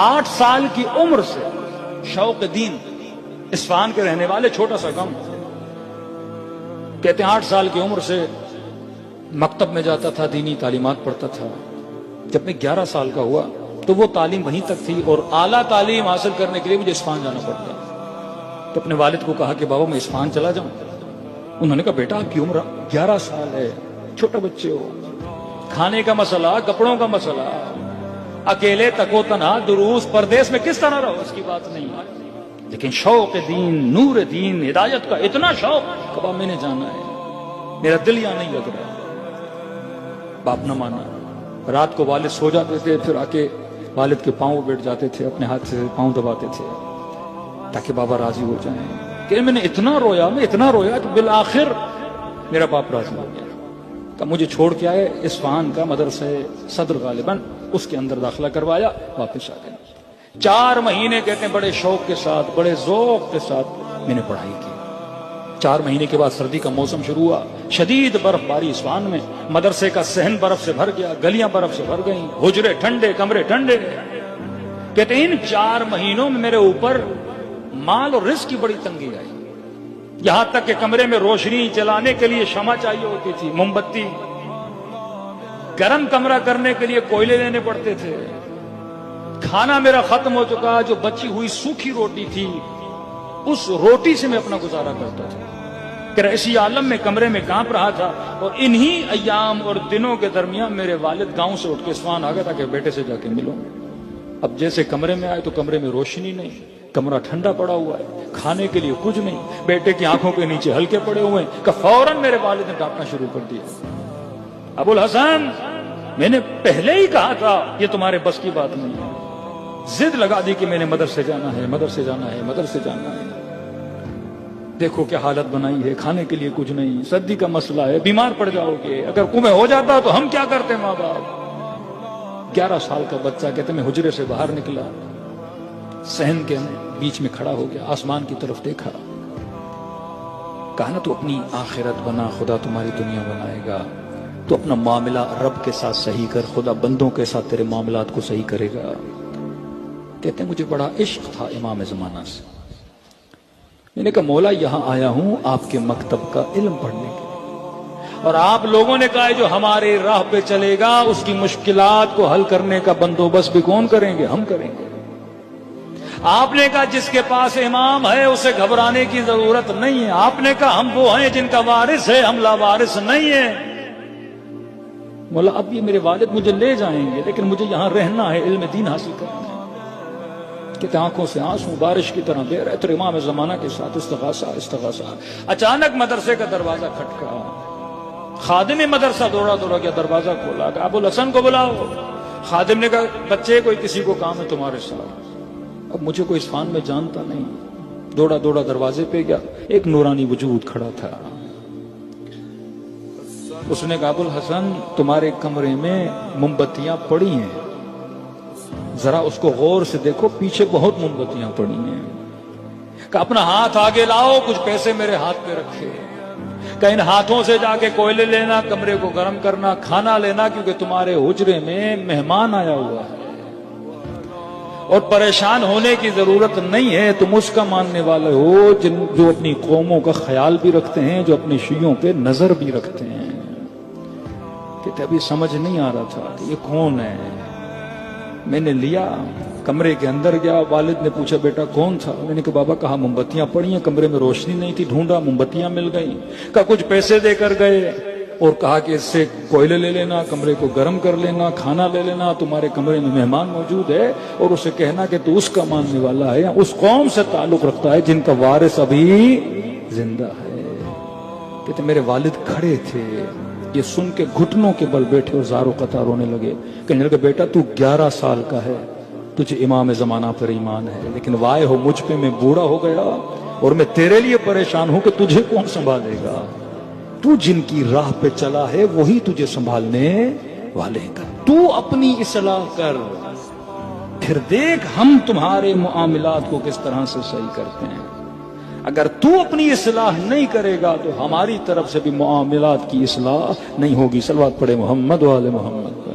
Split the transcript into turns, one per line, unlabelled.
8 سال کی عمر سے شوق دین، اصفہان کے رہنے والے، چھوٹا سا گاؤں، کہتے ہیں 8 سال کی عمر سے مکتب میں جاتا تھا، دینی تعلیمات پڑھتا تھا۔ جب میں 11 سال کا ہوا تو وہ تعلیم وہیں تک تھی، اور اعلیٰ تعلیم حاصل کرنے کے لیے مجھے اصفہان جانا پڑتا۔ تو اپنے والد کو کہا کہ بابا میں اصفہان چلا جاؤں۔ انہوں نے کہا بیٹا آپ کی عمر 11 سال ہے، چھوٹے بچے ہو، کھانے کا مسئلہ، کپڑوں کا مسئلہ، اکیلے تکو تنہا دروس پردیس میں کس طرح رہو، اس کی بات نہیں ہے۔ لیکن شوق دین، نور دین، ہدایت کا اتنا شوق، کبا میں نے جانا ہے، میرا دل یہاں نہیں لگ رہا۔ باپ نہ مانا، رات کو والد سو جاتے تھے، پھر آ کے والد کے پاؤں بیٹھ جاتے تھے، اپنے ہاتھ سے پاؤں دباتے تھے تاکہ بابا راضی ہو جائیں۔ کہ میں نے اتنا رویا، میں اتنا رویا کہ بالآخر میرا باپ راضی ہو گیا، کہ مجھے چھوڑ کے آئے اصفہان کا مدرسہ صدر غالباً، اس کے اندر داخلہ کروایا، واپس آ گئے۔ 4 مہینے کہتے ہیں بڑے شوق کے ساتھ، بڑے ذوق کے ساتھ میں نے پڑھائی کی۔ 4 مہینے کے بعد سردی کا موسم شروع ہوا، شدید برف باری اصفہان میں، مدرسے کا صحن برف سے بھر گیا، گلیاں برف سے بھر گئیں، حجرے ٹھنڈے، کمرے ٹھنڈے۔ کہتے ہیں ان 4 مہینوں میں میرے اوپر مال اور رزق کی بڑی تنگی آئی، یہاں تک کہ کمرے میں روشنی چلانے کے لیے شمع چاہیے ہوتی تھی، موم بتی، گرم کمرہ کرنے کے لیے کوئلے لینے پڑتے تھے، کھانا میرا ختم ہو چکا، جو بچی ہوئی سوکھی روٹی تھی اس روٹی سے میں اپنا گزارا کرتا تھا۔ کہ ایسی عالم میں کمرے میں کانپ رہا تھا، اور انہی ایام اور دنوں کے درمیان میرے والد گاؤں سے اٹھ کے اصفہان آ گیا تھا کہ بیٹے سے جا کے ملوں۔ اب جیسے کمرے میں آئے تو کمرے میں روشنی نہیں، کمرہ ٹھنڈا پڑا ہوا ہے، کھانے کے لیے کچھ نہیں، بیٹے کی آنکھوں کے نیچے ہلکے پڑے ہوئے ہیں، کہ فوراً میرے والد نے ڈانٹنا شروع کر دیا۔ ابو الحسن، میں نے پہلے ہی کہا تھا یہ تمہارے بس کی بات نہیں ہے۔ ضد لگا دی کہ میں نے مدرسے جانا ہے، مدرسے جانا ہے، مدرسے جانا ہے۔ دیکھو کیا حالت بنائی ہے، کھانے کے لیے کچھ نہیں، سردی کا مسئلہ ہے، بیمار پڑ جاؤ گے، اگر کنویں ہو جاتا تو ہم کیا کرتے ماں باپ۔ 11 سال کا بچہ، کہتے میں حجرے سے باہر نکلا، صحن کے بیچ میں کھڑا ہو گیا، آسمان کی طرف دیکھا، کہا نا تو اپنی آخرت بنا، خدا تمہاری دنیا بنائے گا، تو اپنا معاملہ رب کے ساتھ صحیح کر، خدا بندوں کے ساتھ تیرے معاملات کو صحیح کرے گا۔ کہتے ہیں مجھے بڑا عشق تھا امام زمانہ سے، میں نے کہا مولا یہاں آیا ہوں آپ کے مکتب کا علم پڑھنے کے لیے، اور آپ لوگوں نے کہا ہے جو ہمارے راہ پہ چلے گا اس کی مشکلات کو حل کرنے کا بندوبست بھی کون کریں گے؟ ہم کریں گے۔ آپ نے کہا جس کے پاس امام ہے اسے گھبرانے کی ضرورت نہیں ہے۔ آپ نے کہا ہم وہ ہیں جن کا وارث ہے، ہم لاوارث نہیں ہیں۔ مولا اب یہ میرے والد مجھے لے جائیں گے، لیکن مجھے یہاں رہنا ہے، علم دین حاصل کرنا ہے۔ کہ آنکھوں سے آنسو بارش کی طرح بہ رہے تو امام زمانہ کے ساتھ استغاثہ استغاثہ۔ اچانک مدرسے کا دروازہ کھٹکا، خادم مدرسہ دوڑا دوڑا گیا، دروازہ کھولا، کہ ابو الحسن کو بلاؤ۔ خادم نے کہا بچے کوئی کسی کو کام ہے تمہارے ساتھ۔ اب مجھے کوئی اصفہان میں جانتا نہیں، دوڑا دوڑا دروازے پہ گیا، ایک نورانی وجود کھڑا تھا۔ اس نے کہا ابو الحسن تمہارے کمرے میں موم بتیاں پڑی ہیں، ذرا اس کو غور سے دیکھو، پیچھے بہت موم بتیاں پڑی ہیں۔ کہ اپنا ہاتھ آگے لاؤ، کچھ پیسے میرے ہاتھ پہ رکھے، کہ ان ہاتھوں سے جا کے کوئلے لینا، کمرے کو گرم کرنا، کھانا لینا، کیونکہ تمہارے حجرے میں مہمان آیا ہوا ہے اور پریشان ہونے کی ضرورت نہیں ہے۔ تم اس کا ماننے والے ہو جو اپنی قوموں کا خیال بھی رکھتے ہیں، جو اپنے شیعوں پہ نظر بھی رکھتے ہیں۔ کہ ابھی سمجھ نہیں آ رہا تھا کہ یہ کون ہے۔ میں نے لیا، کمرے کے اندر گیا، والد نے پوچھا بیٹا کون تھا؟ میں نے کہا بابا کہا موم بتیاں پڑی ہیں، کمرے میں روشنی نہیں تھی، ڈھونڈا موم بتیاں مل گئیں۔ کہا کچھ پیسے دے کر گئے، اور کہا کہ اس سے کوئلے لے لینا، کمرے کو گرم کر لینا، کھانا لے لینا، تمہارے کمرے میں مہمان موجود ہے، اور اسے کہنا کہ تو اس کا ماننے والا ہے، اس قوم سے تعلق رکھتا ہے جن کا وارث ابھی زندہ ہے۔ کہتے میرے والد کھڑے تھے، یہ سن کے گھٹنوں کے بل بیٹھے اور زاروں قطار رونے لگے۔ کہنے لگے بیٹا تو 11 سال کا ہے، تجھے امام زمانہ پر ایمان ہے، لیکن وائے ہو مجھ پہ، میں بوڑھا ہو گیا اور میں تیرے لیے پریشان ہوں کہ تجھے کون سنبھالے گا؟ تو جن کی راہ پہ چلا ہے وہی تجھے سنبھالنے والے ہیں۔ تو اپنی اصلاح کر، پھر دیکھ ہم تمہارے معاملات کو کس طرح سے صحیح کرتے ہیں۔ اگر تو اپنی اصلاح نہیں کرے گا تو ہماری طرف سے بھی معاملات کی اصلاح نہیں ہوگی۔ صلوات پڑھے محمد و آل محمد۔